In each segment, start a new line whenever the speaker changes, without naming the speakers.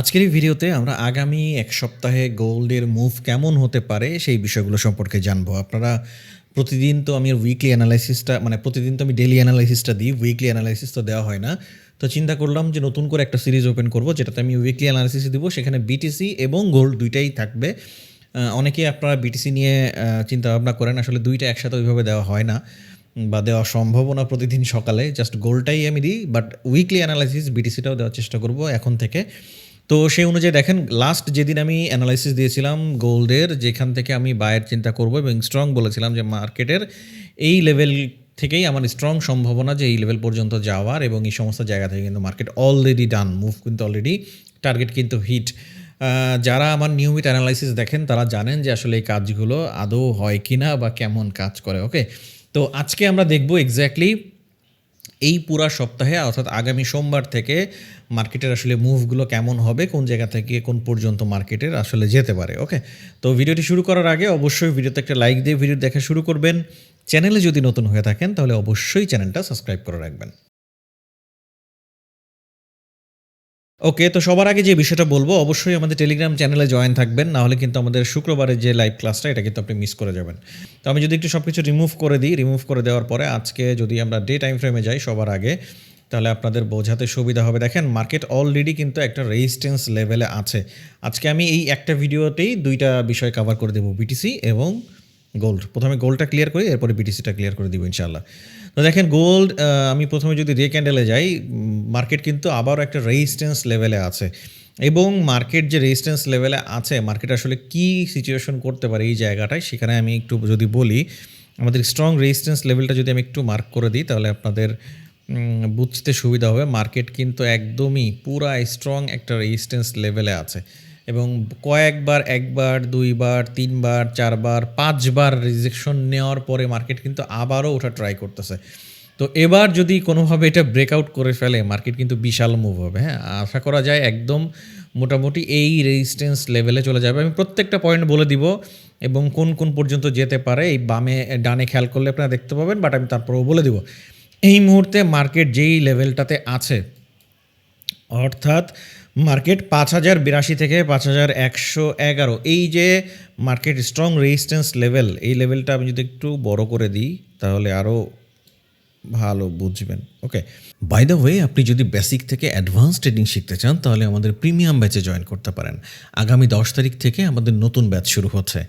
আজকের এই ভিডিওতে আমরা আগামী ১ সপ্তাহে গোল্ডের মুভ কেমন হতে পারে সেই বিষয়গুলো সম্পর্কে জানবো। আপনারা প্রতিদিন তো আমি উইকলি অ্যানালাইসিসটা প্রতিদিন তো আমি ডেইলি অ্যানালাইসিসটা দিই। উইকলি অ্যানালাইসিস তো দেওয়া হয় না। তো চিন্তা করলাম যে নতুন করে একটা সিরিজ ওপেন করব যেটাতে আমি উইকলি অ্যানালাইসিস দিব। সেখানে বিটিসি এবং গোল্ড ২ টাই থাকবে। অনেকেই আপনারা বিটিসি নিয়ে চিন্তাভাবনা করেন। আসলে ২ টা একসাথে ওইভাবে দেওয়া হয় না বা দেওয়া সম্ভবও না প্রতিদিন সকালে। জাস্ট গোল্ডটাই আমি দিই। বাট উইকলি অ্যানালাইসিস বিটিসিটাও দেওয়ার চেষ্টা করব এখন থেকে। তো সেই অনুযায়ী দেখেন লাস্ট যেদিন আমি অ্যানালাইসিস দিয়েছিলাম গোল্ডের, যেখান থেকে আমি বায়ের চিন্তা করব এবং স্ট্রং বলেছিলাম যে মার্কেটের এই লেভেল থেকেই আমার স্ট্রং সম্ভাবনা যে এই লেভেল পর্যন্ত যাওয়ার, এবং এই সমস্ত জায়গা থেকে কিন্তু মার্কেট অলরেডি ডান, মুভ কিন্তু অলরেডি, টার্গেট কিন্তু হিট। যারা আমার নিয়মিত অ্যানালাইসিস দেখেন তারা জানেন যে আসলে এই কাজগুলো আদৌ হয় কিনা বা কেমন কাজ করে। ওকে, তো আজকে আমরা দেখব এক্স্যাক্টলি এই পুরা সপ্তাহে অর্থাৎ আগামী সোমবার থেকে মার্কেটের আসলে মুভগুলো কেমন হবে, কোন জায়গা থেকে কোন পর্যন্ত মার্কেটের আসলে যেতে পারে। ওকে, তো ভিডিওটি শুরু করার আগে অবশ্যই ভিডিওতে একটা লাইক দিয়ে ভিডিও দেখা শুরু করবেন। চ্যানেলে যদি নতুন হয়ে থাকেন তাহলে অবশ্যই চ্যানেলটা সাবস্ক্রাইব করে রাখবেন। ওকে, তো সবার আগে যে বিষয়টা বলবো, অবশ্যই আমাদের টেলিগ্রাম চ্যানেলে জয়েন থাকবেন, না হলে কিন্তু আমাদের শুক্রবারের যে লাইভ ক্লাসটা এটা কিন্তু আপনি মিস করে যাবেন। তো আমি যদি একটু সব কিছু রিমুভ করে দিই, রিমুভ করে দেওয়ার পরে আজকে যদি আমরা ডে টাইম ফ্রেমে যাই সবার আগে, তাহলে আপনাদের বোঝাতে সুবিধা হবে। দেখেন মার্কেট অলরেডি কিন্তু একটা রেজিস্ট্যান্স লেভেলে আছে। আজকে আমি এই একটা ভিডিওতেই ২টা বিষয় কভার করে দেবো, বিটিসি এবং গোল্ড। প্রথমে গোল্ডটা ক্লিয়ার করি, এরপরে বিটিসিটা ক্লিয়ার করে দিব ইনশাআল্লাহ। তো দেখেন গোল্ড, আমি প্রথমে যদি রে ক্যান্ডেলে যাই, মার্কেট কিন্তু আবারও একটা রেজিস্ট্যান্স লেভেলে আছে, এবং মার্কেট যে রেজিস্ট্যান্স লেভেলে আছে, মার্কেট আসলে কি সিচুয়েশন করতে পারে এই জায়গাটায়, সেখানে আমি একটু যদি বলি, আমাদের স্ট্রং রেজিস্ট্যান্স লেভেলটা যদি আমি একটু মার্ক করে দিই তাহলে আপনাদের বুঝতে সুবিধা হবে। মার্কেট কিন্তু একদমই পুরা স্ট্রং একটা রেজিস্ট্যান্স লেভেলে আছে, এবং কয়েকবার, একবার, দুইবার, তিনবার, চারবার, পাঁচবার রিজেকশন নেওয়ার পরে মার্কেট কিন্তু আবারও ওঠা ট্রাই করতেছে। তো এবার যদি কোনোভাবে এটা ব্রেকআউট করে ফেলে মার্কেট কিন্তু বিশাল মুভ হবে। হ্যাঁ, আশা করা যায় একদম মোটামুটি এই রেজিস্ট্যান্স লেভেলে চলে যাবে। আমি প্রত্যেকটা পয়েন্ট বলে দিব এবং কোন কোন পর্যন্ত যেতে পারে এই বামে ডানে খেয়াল করলে আপনারা দেখতে পাবেন, বাট আমি তারপরেও বলে দিব। এই মুহূর্তে মার্কেট যেই লেভেলটাতে আছে, অর্থাৎ মার্কেট ৫,০৮২ থেকে ৫,১১১, এই যে মার্কেট স্ট্রং রেজিস্ট্যান্স লেভেল, এই লেভেলটা আমি যদি একটু বড় করে দিই তাহলে আরও ভালো বুঝবেন। ওকে, বাই দ্য ওয়ে, আপনি যদি বেসিক থেকে অ্যাডভান্স ট্রেডিং শিখতে চান তাহলে আমাদের প্রিমিয়াম ব্যাচে জয়েন করতে পারেন। আগামী ১০ তারিখ থেকে আমাদের নতুন ব্যাচ শুরু হচ্ছে।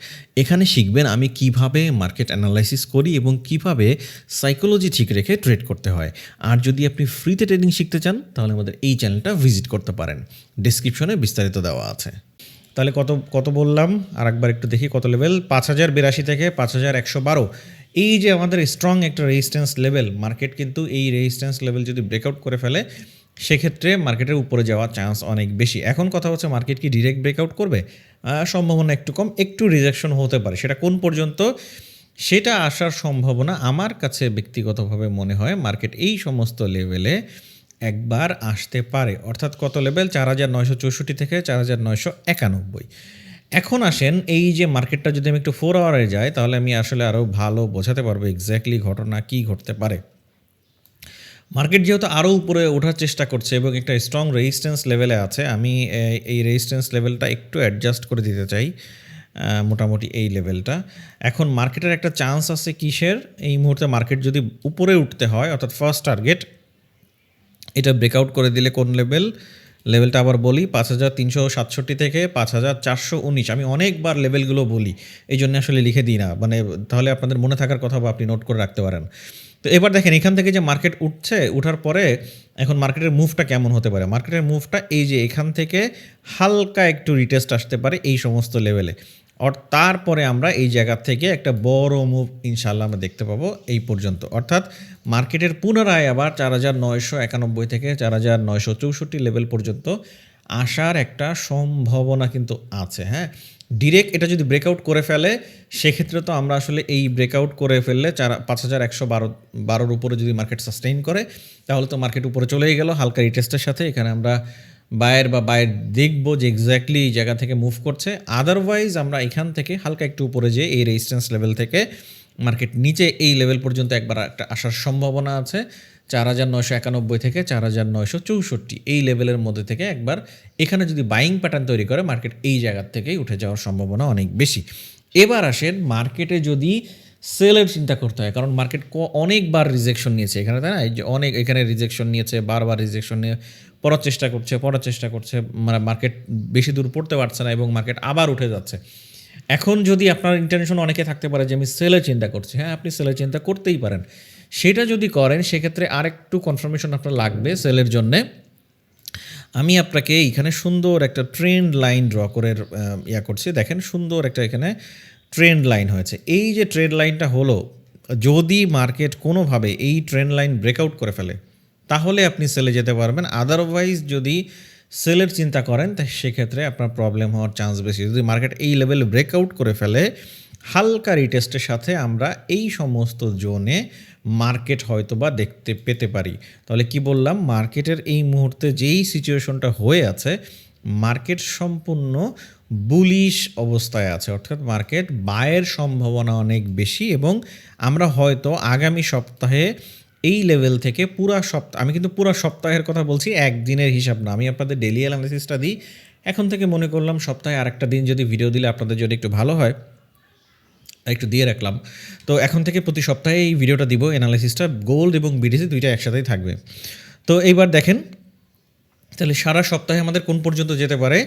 এখানে শিখবেন আমি কিভাবে মার্কেট অ্যানালাইসিস করি এবং কিভাবে সাইকোলজি ঠিক রেখে ট্রেড করতে হয়। আর যদি আপনি ফ্রিতে ট্রেডিং শিখতে চান তাহলে আমাদের এই চ্যানেলটা ভিজিট করতে পারেন, ডেসক্রিপশনে বিস্তারিত দেওয়া আছে। তাহলে কত কত বললাম, আর একবার একটু দেখি কত লেভেল, ৫,০৮২ থেকে ৫,১১২, এই যে আমাদের স্ট্রং একটা রেজিস্ট্যান্স লেভেল, মার্কেট কিন্তু এই রেজিস্ট্যান্স লেভেল যদি ব্রেকআউট করে ফেলে সেক্ষেত্রে মার্কেটের উপরে যাওয়ার চান্স অনেক বেশি। এখন কথা হচ্ছে মার্কেট কি ডিরেক্ট ব্রেকআউট করবে? সম্ভাবনা একটু কম, একটু রিজেকশন হতে পারে। সেটা কোন পর্যন্ত, সেটা আসার সম্ভাবনা আমার কাছে ব্যক্তিগতভাবে মনে হয় মার্কেট এই সমস্ত লেভেলে একবার আসতে পারে। অর্থাৎ কত লেভেল, ৪,৯৬৪ থেকে ৪,৯৯১। এখন আসেন, এই যে মার্কেটটা যদি আমি একটু 4 আওয়ারে যাই তাহলে আমি আসলে আরও ভালো বোঝাতে পারবো এক্স্যাক্টলি ঘটনা কী ঘটতে পারে। মার্কেট যেহেতু আরও উপরে ওঠার চেষ্টা করছে এবং একটা স্ট্রং রেজিস্ট্যান্স লেভেলে আছে, আমি এই রেজিস্ট্যান্স লেভেলটা একটু অ্যাডজাস্ট করে দিতে চাই, মোটামুটি এই লেভেলটা। এখন মার্কেটের একটা চান্স আছে কিসের, এই মুহূর্তে মার্কেট যদি উপরে উঠতে হয়, অর্থাৎ ফার্স্ট টার্গেট এটা ব্রেকআউট করে দিলে কোন লেভেল, লেভেলটা আবার বলি, ৫,৩৬৭ থেকে ৫,৪১৯। আমি অনেকবার লেভেলগুলো বলি, এই জন্য আসলে লিখে দিই না, তাহলে আপনাদের মনে থাকার কথা বা আপনি নোট করে রাখতে পারেন। তো এবার দেখেন এখান থেকে যে মার্কেট উঠছে, উঠার পরে এখন মার্কেটের মুভটা কেমন হতে পারে। মার্কেটের মুভটা এই যে এখান থেকে হালকা একটু রিটেস্ট আসতে পারে এই সমস্ত লেভেলে, তারপরে আমরা এই জায়গা থেকে একটা বড় মুভ ইনশাল্লাহ আমরা দেখতে পাবো এই পর্যন্ত। অর্থাৎ মার্কেটের পুনরায় আবার ৪,৯৯১ থেকে ৪,৯৬৪ লেভেল পর্যন্ত আসার একটা সম্ভাবনা কিন্তু আছে। হ্যাঁ, ডিরেক্ট এটা যদি ব্রেকআউট করে ফেলে সেক্ষেত্রে তো আমরা আসলে এই ব্রেকআউট করে ফেললে ৫,১১২ উপরে যদি মার্কেট সাস্টেইন করে তাহলে তো মার্কেট উপরে চলেই গেল হালকা রিটেস্টের সাথে। এখানে আমরা বায়ের দেখবো যে এক্স্যাক্টলি এই জায়গা থেকে মুভ করছে। আদারওয়াইজ আমরা এখান থেকে হালকা একটু উপরে যেয়ে এই রেজিস্ট্যান্স লেভেল থেকে মার্কেট নিচে এই লেভেল পর্যন্ত একবার একটা আসার সম্ভাবনা আছে, 4,991 থেকে 4,964 এই লেভেলের মধ্যে থেকে একবার এখানে যদি বাইং প্যাটার্ন তৈরি করে মার্কেট এই জায়গার থেকেই উঠে যাওয়ার সম্ভাবনা অনেক বেশি। এবার আসেন মার্কেটে যদি সেলের চিন্তা করতে হয়, কারণ মার্কেট অনেকবার রিজেকশন নিয়েছে এখানে, তাই না? এই যে অনেক এখানে রিজেকশন নিয়েছে, বারবার রিজেকশন নিয়ে পড়ার চেষ্টা করছে, মানে মার্কেট বেশি দূর পড়তে পারছে না এবং মার্কেট আবার উঠে যাচ্ছে। এখন যদি আপনার ইন্টেনশন অনেকে থাকতে পারে যে আমি সেলের চিন্তা করছি, হ্যাঁ আপনি সেলের চিন্তা করতেই পারেন। সেটা যদি করেন সেক্ষেত্রে আরেকটু কনফার্মেশন আপনার লাগবে সেলের জন্যে। আমি আপনাকে এইখানে সুন্দর একটা ট্রেন্ড লাইন ড্র করে করছি। দেখেন সুন্দর একটা এখানে ট্রেন্ড লাইন হয়েছে। এই যে ট্রেন্ড লাইনটা হলো, যদি মার্কেট কোনোভাবে এই ট্রেন্ড লাইন ব্রেকআউট করে ফেলে তাহলে আপনি সেলে যেতে পারবেন। আদারওয়াইজ যদি সেলের চিন্তা করেন তা সেক্ষেত্রে আপনার প্রবলেম হওয়ার চান্স বেশি। যদি মার্কেট এই লেভেল ব্রেকআউট করে ফেলে হালকা রিটেস্টের সাথে আমরা এই সমস্ত জোনে মার্কেট হয়তো বা দেখতে পেতে পারি। তাহলে কি বললাম, মার্কেটের এই মুহূর্তে যেই সিচুয়েশনটা হয়ে আছে, মার্কেট সম্পূর্ণ বুলিশ অবস্থায় আছে, অর্থাৎ মার্কেট বায়ের সম্ভাবনা অনেক বেশি এবং আমরা হয়তো আগামী সপ্তাহে এই লেভেল থেকে আমি কিন্তু পুরো সপ্তাহের কথা বলছি, একদিনের হিসাব না। আমি আপনাদের ডেলি অ্যানালিসিসটা দিই। এখন থেকে মনে করলাম সপ্তাহে আরেকটা দিন যদি ভিডিও দিলে আপনাদের যদি একটু ভালো হয়, একটু দিয়ে রাখলাম। তো এখন থেকে প্রতি সপ্তাহে এই ভিডিওটা দিব, অ্যানালিসিসটা গোল্ড এবং বিটিসি দুইটা একসাথেই থাকবে। তো এইবার দেখেন তাহলে সারা সপ্তাহে আমাদের কোন পর্যন্ত যেতে পারে।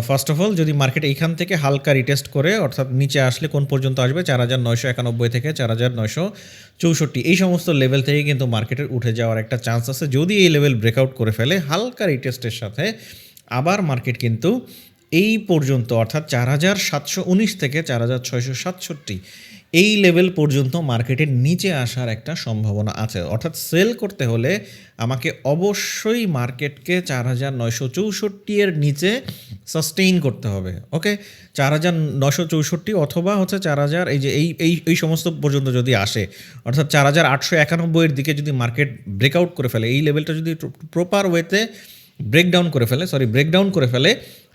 ফার্স্ট অফ অল যদি মার্কেট এইখান থেকে হালকা রিটেস্ট করে, অর্থাৎ নিচে আসলে কোন পর্যন্ত আসবে, 4,991 থেকে 4,964 এই সমস্ত লেভেল থেকে কিন্তু মার্কেটের উঠে যাওয়ার একটা চান্স আছে। যদি এই লেভেল ব্রেকআউট করে ফেলে হালকা রিটেস্টের সাথে, আবার মার্কেট কিন্তু এই পর্যন্ত অর্থাৎ 4,719 থেকে 4,667 এই লেভেল পর্যন্ত মার্কেটের নিচে আসার একটা সম্ভাবনা আছে। অর্থাৎ সেল করতে হলে আমাকে অবশ্যই মার্কেটকে 4,964 এর নিচে সাস্টেইন করতে হবে। ওকে, 4,964 অথবা হচ্ছে 4,000, এই যে এই সমস্ত পর্যন্ত যদি আসে, অর্থাৎ 4,891 এর দিকে যদি মার্কেট ব্রেকআউট করে ফেলে, এই লেভেলটা যদি প্রপার ওয়েতে ব্রেকডাউন করে ফেলে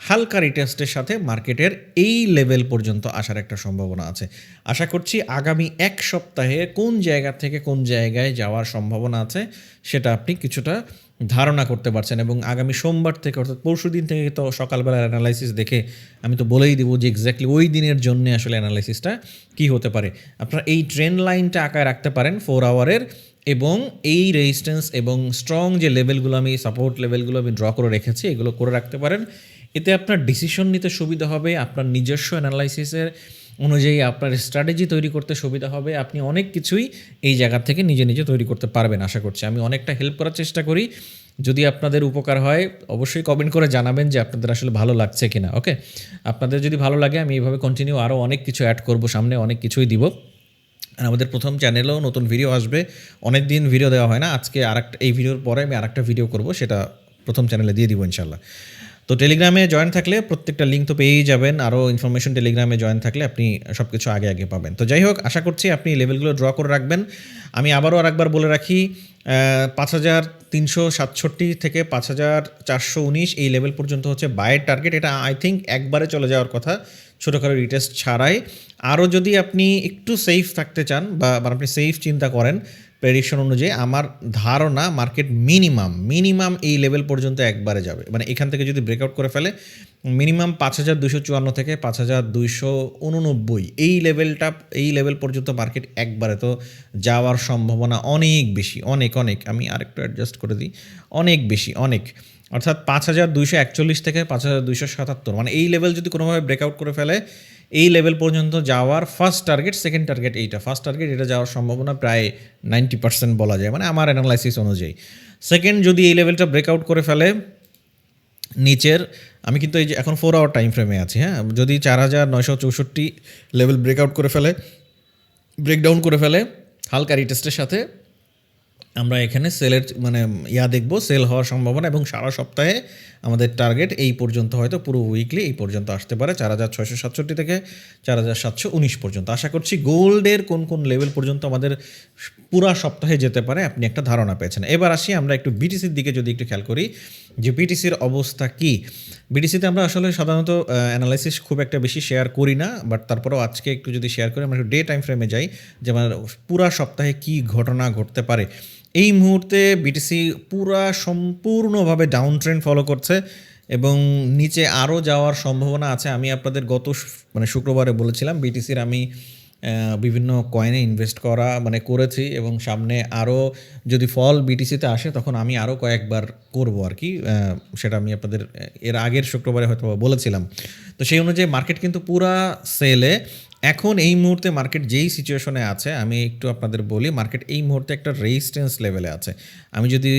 হালকা রিটেস্টের সাথে মার্কেটের এই লেভেল পর্যন্ত আসার একটা সম্ভাবনা আছে। আশা করছি আগামী এক সপ্তাহে কোন জায়গা থেকে কোন জায়গায় যাওয়ার সম্ভাবনা আছে সেটা আপনি কিছুটা ধারণা করতে পারছেন। এবং আগামী সোমবার থেকে অর্থাৎ পরশুদিন থেকে তো সকালবেলার অ্যানালাইসিস দেখে আমি তো বলেই দেবো যে এক্স্যাক্টলি ওই দিনের জন্য আসলে অ্যানালাইসিসটা কী হতে পারে। আপনারা এই ট্রেন্ড লাইনটা আঁকায় রাখতে পারেন 4 আওয়ারের, এবং এই রেজিস্ট্যান্স এবং স্ট্রং যে লেভেলগুলো আমি সাপোর্ট লেভেলগুলো আমি ড্র করে রেখেছি এগুলো করে রাখতে পারেন। এতে আপনার ডিসিশন নিতে সুবিধা হবে, আপনার নিজস্ব অ্যানালাইসিসের অনুযায়ী আপনার স্ট্র্যাটেজি তৈরি করতে সুবিধা হবে। আপনি অনেক কিছুই এই জায়গা থেকে নিজে তৈরি করতে পারবেন আশা করছি। আমি অনেকটা হেল্প করার চেষ্টা করি। যদি আপনাদের উপকার হয় অবশ্যই কমেন্ট করে জানাবেন যে আপনাদের আসলে ভালো লাগছে কিনা। ওকে, আপনাদের যদি ভালো লাগে আমি এইভাবে কন্টিনিউ আরও অনেক কিছু অ্যাড করব, সামনে অনেক কিছুই দিব। আর আমাদের প্রথম চ্যানেলেও নতুন ভিডিও আসবে, অনেক দিন ভিডিও দেওয়া হয় না। আজকে এই ভিডিওর পরে আমি আরেকটা ভিডিও করব, সেটা প্রথম চ্যানেলে দিয়ে দিব ইনশাল্লাহ। তো টেলিগ্রামে জয়েন থাকলে প্রত্যেকটা লিঙ্ক তো পেয়েই যাবেন, আরও ইনফরমেশন টেলিগ্রামে জয়েন থাকলে আপনি সব কিছু আগে পাবেন। তো যাই হোক, আশা করছি আপনি লেভেলগুলো ড্র করে রাখবেন। আমি আবারও আরেকবার বলে রাখি, 5,367 থেকে 5,419 এই লেভেল পর্যন্ত হচ্ছে বায়ের টার্গেট। এটা আই থিঙ্ক একবারে চলে যাওয়ার কথা ছোটোখাটো রিটেস্ট ছাড়াই। আরও যদি আপনি একটু সেফ থাকতে চান বা আপনি সেফ চিন্তা করেন প্রেডিকশন অনুযায়ী, আমার ধারণা মার্কেট মিনিমাম এই লেভেল পর্যন্ত একবারে যাবে। মানে এখান থেকে যদি ব্রেকআউট করে ফেলে মিনিমাম 5,254 থেকে 5,289 এই লেভেল পর্যন্ত মার্কেট একবারে তো যাওয়ার সম্ভাবনা অনেক বেশি, অনেক। আমি আরেকটু অ্যাডজাস্ট করে দিই, অনেক বেশি, অর্থাৎ 5,241 থেকে 5,277, মানে এই লেভেল যদি কোনোভাবে ব্রেকআউট করে ফেলে এই লেভেল পর্যন্ত যাওয়ার ফার্স্ট টার্গেট, সেকেন্ড টার্গেট এইটা, ফার্স্ট টার্গেট এটা যাওয়ার সম্ভাবনা প্রায় 90% বলা যায়, মানে আমার অ্যানালাইসিস অনুযায়ী। সেকেন্ড, যদি এই লেভেলটা ব্রেকআউট করে ফেলে নিচের, আমি কিন্তু এই যে এখন 4 আওয়ার টাইম ফ্রেমে আছি, হ্যাঁ, যদি 4,964 লেভেল ব্রেকডাউন করে ফেলে হালকা রিটেস্টের সাথে, আমরা এখানে সেলের দেখব, সেল হওয়ার সম্ভাবনা। এবং সারা সপ্তাহে আমাদের টার্গেট এই পর্যন্ত, হয়তো পুরো উইকলি এই পর্যন্ত আসতে পারে, 4,667 থেকে 4,719 পর্যন্ত। আশা করছি গোল্ডের কোন লেভেল পর্যন্ত আমাদের পুরা সপ্তাহে যেতে পারে আপনি একটা ধারণা পেয়েছেন। এবার আসি আমরা একটু বিটিসির দিকে যদি একটু খেয়াল করি। যে বিটিসির অবস্থা কি। বিটিসিতে আমরা আসলে সাধারণত অ্যানালাইসিস খুব একটা বেশি শেয়ার করি না, বাট তারপরেও আজকে একটু যদি শেয়ার করি, আমরা একটু ডে টাইম ফ্রেমে যাই যে আমার পুরা সপ্তাহে কি ঘটনা ঘটতে পারে। এই মুহূর্তে বিটিসি সম্পূর্ণভাবে ডাউন ট্রেন্ড ফলো করছে এবং নিচে আরও যাওয়ার সম্ভাবনা আছে। আমি আপনাদের মানে শুক্রবারে বলেছিলাম বিটিসির আমি বিভিন্ন কয়েনে ইনভেস্ট করেছি এবং সামনে আরও যদি ফল বিটিসিতে আসে তখন আমি আরও কয়েকবার করব আর কি। সেটা আমি আপনাদের এর আগের শুক্রবারে হয়তো বলেছিলাম। তো সেই অনুযায়ী মার্কেট কিন্তু পুরা সেলে। এখন এই মুহূর্তে মার্কেট যেই সিচুয়েশনে আছে, আমি একটু আপনাদের বলি, মার্কেট এই মুহূর্তে একটা রেজিস্ট্যান্স লেভেলে আছে। আমি যদি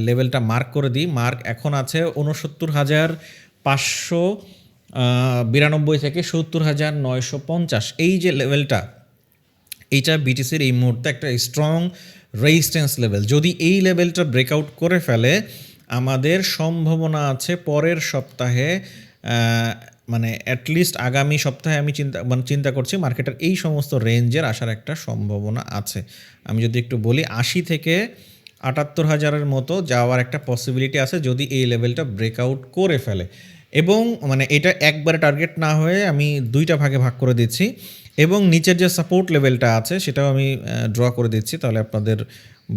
লেভেলটা মার্ক করে দিই, মার্ক এখন আছে 69,592 থেকে 70,950। এই যে লেভেলটা, এইটা বিটিসির এই মুহূর্তে একটা স্ট্রং রেজিস্ট্যান্স লেভেল। যদি এই লেভেলটা ব্রেকআউট করে ফেলে, আমাদের সম্ভাবনা আছে পরের সপ্তাহে, মানে অ্যাটলিস্ট আগামী সপ্তাহে আমি চিন্তা করছি মার্কেটের এই সমস্ত রেঞ্জের আসার একটা সম্ভাবনা আছে। আমি যদি একটু বলি 80 থেকে 78,000-এর মতো যাওয়ার একটা পসিবিলিটি আছে যদি এই লেভেলটা ব্রেকআউট করে ফেলে। এবং মানে এটা একবারে টার্গেট না হয়ে আমি দুইটা ভাগে ভাগ করে দিচ্ছি এবং নিচের যে সাপোর্ট লেভেলটা আছে সেটাও আমি ড্র করে দিচ্ছি, তাহলে আপনাদের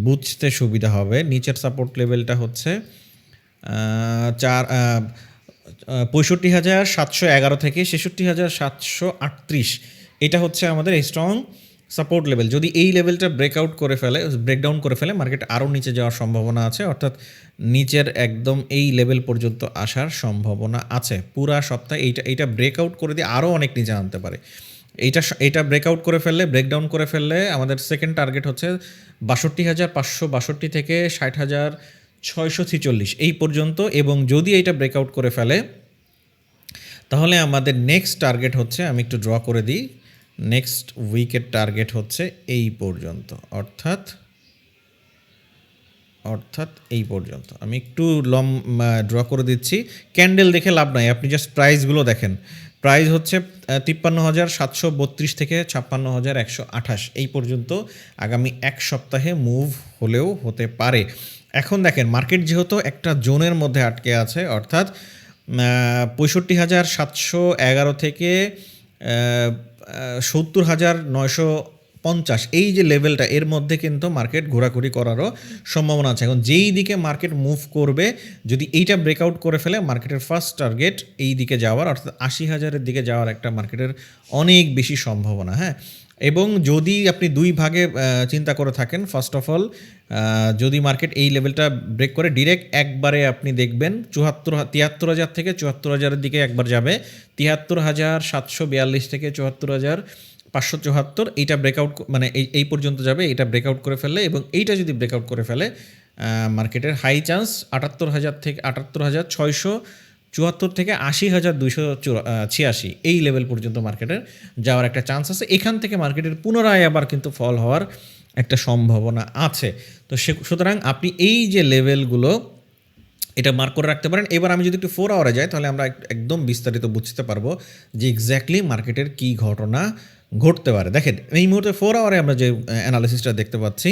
বুঝতে সুবিধা হবে। নিচের সাপোর্ট লেভেলটা হচ্ছে 65,711 থেকে 66,738। এটা হচ্ছে আমাদের স্ট্রং সাপোর্ট লেভেল। যদি এই লেভেলটা ব্রেকডাউন করে ফেলে মার্কেট আরও নিচে যাওয়ার সম্ভাবনা আছে, অর্থাৎ নিচের একদম এই লেভেল পর্যন্ত আসার সম্ভাবনা আছে পুরা সপ্তাহে। এইটা ব্রেকআউট করে দিয়ে আরও অনেক নিচে আনতে পারে। এইটা ব্রেকডাউন করে ফেললে আমাদের সেকেন্ড টার্গেট হচ্ছে 62,562 থেকে 60,646 এই পর্যন্ত। এবং যদি এইটা ব্রেকআউট করে ফেলে তাহলে আমাদের নেক্সট টার্গেট হচ্ছে, আমি একটু ড্র করে দিই, নেক্সট উইকের টার্গেট হচ্ছে এই পর্যন্ত, অর্থাৎ এই পর্যন্ত। আমি একটু ড্র করে দিচ্ছি। ক্যান্ডেল দেখে লাভ নাই, আপনি জাস্ট প্রাইসগুলো দেখেন। প্রাইস হচ্ছে 53,732 থেকে 56,128 এই পর্যন্ত আগামী এক সপ্তাহে মুভ হলেও হতে পারে। এখন দেখেন মার্কেট যেহেতু একটা জোনের মধ্যে আটকে আছে, অর্থাৎ 65,711 থেকে 70,950 এই যে লেভেলটা, এর মধ্যে কিন্তু মার্কেট ঘোরাঘুরি করারও সম্ভাবনা আছে। এখন যেই দিকে মার্কেট মুভ করবে, যদি এইটা ব্রেকআউট করে ফেলে, মার্কেটের ফার্স্ট টার্গেট এই দিকে যাওয়ার, অর্থাৎ 80,000-এর দিকে যাওয়ার একটা মার্কেটের অনেক বেশি সম্ভাবনা। হ্যাঁ, এবং যদি আপনি দুই ভাগে চিন্তা করে থাকেন, ফার্স্ট অফ অল যদি মার্কেট এই লেভেলটা ব্রেক করে ডিরেক্ট একবারে আপনি দেখবেন 73,000 থেকে 74,000-এর দিকে একবার যাবে, 73,742 থেকে 74,574 এইটা ব্রেকআউট মানে এই পর্যন্ত যাবে। এটা ব্রেকআউট করে ফেললে এবং এইটা যদি ব্রেকআউট করে ফেলে, মার্কেটের হাই চান্স 78,000 থেকে 78,674 থেকে 80,286 এই লেভেল পর্যন্ত মার্কেটের যাওয়ার একটা চান্স আছে। এখান থেকে মার্কেটের পুনরায় আবার কিন্তু ফল হওয়ার একটা সম্ভাবনা আছে। তো সুতরাং আপনি এই যে লেভেলগুলো এটা মার্ক করে রাখতে পারেন। এবার আমি যদি একটু 4 আওয়ারে যাই তাহলে আমরা একদম বিস্তারিত বুঝতে পারবো যে এক্স্যাক্টলি মার্কেটের কী ঘটনা ঘটতে পারে। দেখেন এই মুহূর্তে 4 আওয়ারে আমরা যে অ্যানালিসিসটা দেখতে পাচ্ছি,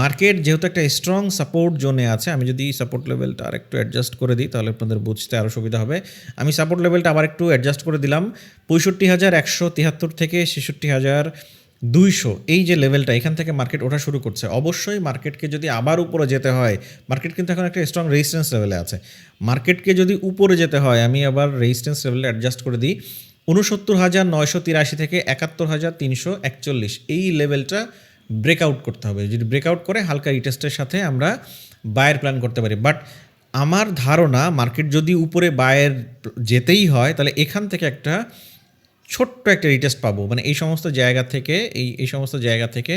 মার্কেট যেহেতু একটা স্ট্রং সাপোর্ট জোনে আছে, আমি যদি সাপোর্ট লেভেলটা আর একটু অ্যাডজাস্ট করে দিই তাহলে আপনাদের বুঝতে আরও সুবিধা হবে। আমি সাপোর্ট লেভেলটা আবার একটু অ্যাডজাস্ট করে দিলাম, 65,173 থেকে 66,200 এই যে লেভেলটা, এখান থেকে মার্কেট ওঠা শুরু করছে। অবশ্যই মার্কেটকে যদি আবার উপরে যেতে হয়, মার্কেট কিন্তু এখন একটা স্ট্রং রেজিস্ট্যান্স লেভেলে আছে, মার্কেটকে যদি উপরে যেতে হয়, আমি আবার রেজিস্ট্যান্স লেভেলে অ্যাডজাস্ট করে দিই 69,983 থেকে 71,341 এই লেভেলটা ব্রেকআউট করতে হবে। যদি ব্রেকআউট করে হালকা রিটেস্টের সাথে আমরা বায়ের প্ল্যান করতে পারি। বাট আমার ধারণা মার্কেট যদি উপরে বায়ের যেতেই হয় তাহলে এখান থেকে একটা ছোট্ট একটা রিটেস্ট পাবো, মানে এই সমস্ত জায়গা থেকে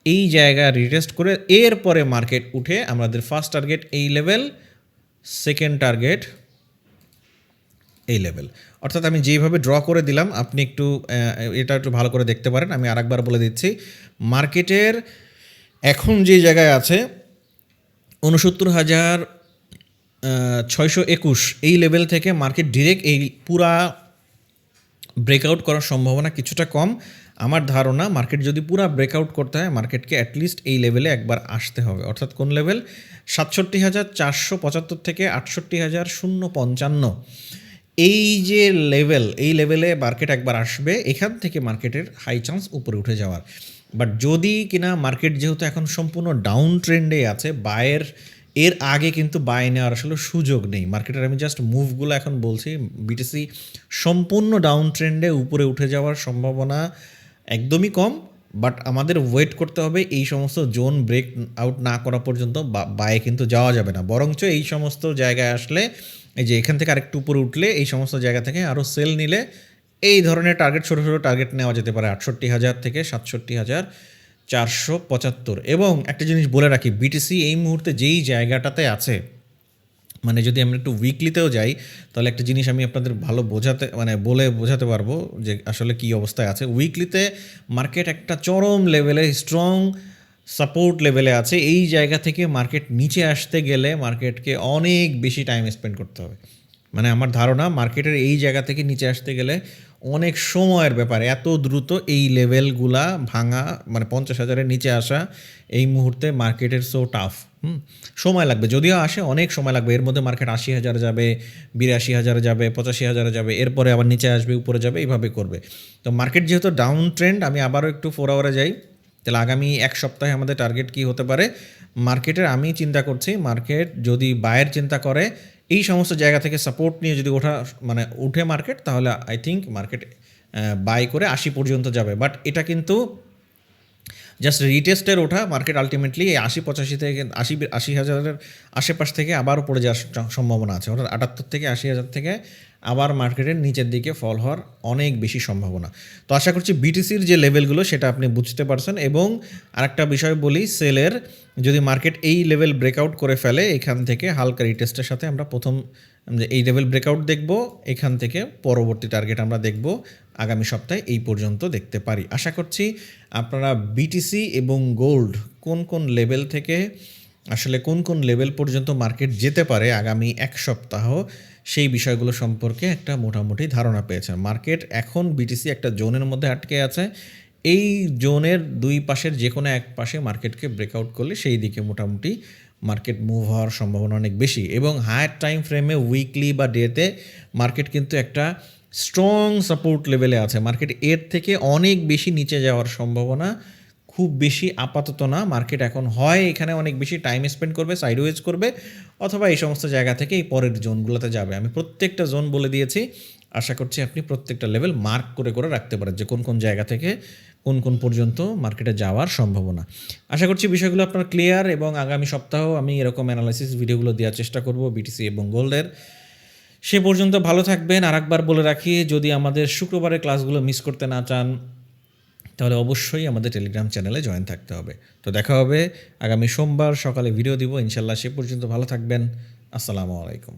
এই জায়গা রিটেস্ট করে এরপরে মার্কেট উঠে আমাদের ফার্স্ট টার্গেট এই লেভেল, সেকেন্ড টার্গেট এই লেভেল। অর্থাৎ আমি যেইভাবে ড্র করে দিলাম আপনি এটা একটু ভালো করে দেখতে পারেন। আমি আরেকবার বলে দিচ্ছি, মার্কেটের এখন যে জায়গায় আছে 69,621 এই লেভেল থেকে মার্কেট ডিরেক্ট এই পুরা ব্রেকআউট করার সম্ভাবনা কিছুটা কম। আমার ধারণা মার্কেট যদি পুরা ব্রেকআউট করতে হয় মার্কেটকে অ্যাটলিস্ট এই লেভেলে একবার আসতে হবে, অর্থাৎ কোন লেভেল 67,475 থেকে 68,055, এই যে লেভেল, এই লেভেলে মার্কেট একবার আসবে, এখান থেকে মার্কেটের হাই চান্স উপরে উঠে যাওয়ার। বাট যদি কিনা মার্কেট যেহেতু এখন সম্পূর্ণ ডাউন ট্রেন্ডে আছে, বায়ের এর আগে কিন্তু বাই নেওয়ার আসলে সুযোগ নেই মার্কেটের। আমি জাস্ট মুভগুলো এখন বলছি, বিটিসি সম্পূর্ণ ডাউন ট্রেন্ডে উপরে উঠে যাওয়ার সম্ভাবনা একদমই কম। বাট আমাদের ওয়েট করতে হবে, এই সমস্ত জোন ব্রেক আউট না করা পর্যন্ত বায়ে কিন্তু যাওয়া যাবে না, বরঞ্চ এই সমস্ত জায়গায় আসলে, এই যে এখান থেকে আরেকটু উপরে উঠলে এই সমস্ত জায়গা থেকে আরও সেল নিলে এই ধরনের টার্গেট, ছোটো ছোটো টার্গেট নেওয়া যেতে পারে 68,000 থেকে 67,475। এবং একটা জিনিস বলে রাখি, বিটিসি এই মুহূর্তে যেই জায়গাটাতে আছে, মানে যদি আমরা একটু উইকলিতেও যাই তাহলে একটা জিনিস আমি আপনাদের ভালো বোঝাতে পারবো যে আসলে কী অবস্থায় আছে। উইকলিতে মার্কেট একটা চরম লেভেলে স্ট্রং সাপোর্ট লেভেলে আছে। এই জায়গা থেকে মার্কেট নিচে আসতে গেলে মার্কেটকে অনেক বেশি টাইম স্পেন্ড করতে হবে। মানে আমার ধারণা মার্কেটের এই জায়গা থেকে নিচে আসতে গেলে অনেক সময়ের ব্যাপার, এত দ্রুত এই লেভেলগুলা ভাঙা, মানে 50,000-এর নিচে আসা এই মুহূর্তে মার্কেটের সো টাফ। সময় লাগবে, যদিও আসে অনেক সময় লাগবে, এর মধ্যে মার্কেট 80,000 যাবে, 82,000 যাবে, 85,000 যাবে, এরপরে আবার নিচে আসবে, উপরে যাবে, এইভাবে করবে। তো মার্কেট যেহেতু ডাউন ট্রেন্ড, আমি আবারও একটু 4 আওয়ারে যাই, তাহলে আগামী এক সপ্তাহে আমাদের টার্গেট কী হতে পারে মার্কেটের। আমি চিন্তা করছি মার্কেট যদি বায়ের চিন্তা করে এই সমস্ত জায়গা থেকে সাপোর্ট নিয়ে যদি উঠে মার্কেট, তাহলে আই থিঙ্ক মার্কেট বাই করে 80 পর্যন্ত যাবে। বাট এটা কিন্তু জাস্ট রিটেস্টের ওঠা, মার্কেট আলটিমেটলি এই 80-85 থেকে 80,000-এর আশেপাশ থেকে আবার উপরে যাওয়ার সম্ভাবনা আছে, অর্থাৎ 78 থেকে 80,000 থেকে আবার মার্কেটের নিচের দিকে ফল হওয়ার অনেক বেশি সম্ভাবনা। তো আশা করছি বিটিসির যে লেভেলগুলো সেটা আপনি বুঝতে পারছেন। এবং আরেকটা বিষয় বলি, সেলের যদি মার্কেট এই লেভেল ব্রেকআউট করে ফেলে, এখান থেকে হালকা রিটেস্টের সাথে আমরা প্রথম এই লেভেল ব্রেকআউট দেখব, এখান থেকে পরবর্তী টার্গেট আমরা দেখব আগামী সপ্তাহে এই পর্যন্ত দেখতে পারি। আশা করছি আপনারা বিটিসি এবং গোল্ড কোন কোন লেভেল থেকে আসলে কোন কোন লেভেল পর্যন্ত মার্কেট যেতে পারে আগামী এক সপ্তাহ, সেই বিষয়গুলো সম্পর্কে একটা মোটামুটি ধারণা পেয়েছেন। মার্কেট এখন বিটিসি একটা জোনের মধ্যে আটকে আছে, এই জোনের দুই পাশের যে কোনো এক পাশে মার্কেটকে ব্রেকআউট করলে সেই দিকে মোটামুটি মার্কেট মুভ হওয়ার সম্ভাবনা অনেক বেশি। এবং হায়ার টাইম ফ্রেমে উইকলি বা ডেতে মার্কেট কিন্তু একটা স্ট্রং সাপোর্ট লেভেলে আছে, মার্কেট এর থেকে অনেক বেশি নিচে যাওয়ার সম্ভাবনা খুব বেশি আপাতত না। মার্কেট এখন হয় এখানে অনেক বেশি টাইম স্পেন্ড করবে, সাইডওয়েজ করবে, অথবা এই সমস্ত জায়গা থেকে এই পরের জোনগুলোতে যাবে। আমি প্রত্যেকটা জোন বলে দিয়েছি, আশা করছি আপনি প্রত্যেকটা লেভেল মার্ক করে করে রাখতে পারেন যে কোন কোন জায়গা থেকে কোন কোন পর্যন্ত মার্কেটে যাওয়ার সম্ভাবনা। আশা করছি বিষয়গুলো আপনার ক্লিয়ার, এবং আগামী সপ্তাহ আমি এরকম অ্যানালাইসিস ভিডিওগুলো দেওয়ার চেষ্টা করব বিটিসি এবং গোল্ডের। সে পর্যন্ত ভালো থাকবেন। আরেকবার বলে রাখি, যদি আমাদের শুক্রবারের ক্লাসগুলো মিস করতে না চান তাহলে অবশ্যই আমাদের টেলিগ্রাম চ্যানেলে জয়েন থাকতে হবে। তো দেখা হবে আগামী সোমবার সকালে ভিডিও দিব ইনশাল্লাহ। সে পর্যন্ত ভালো থাকবেন। আসসালামু আলাইকুম।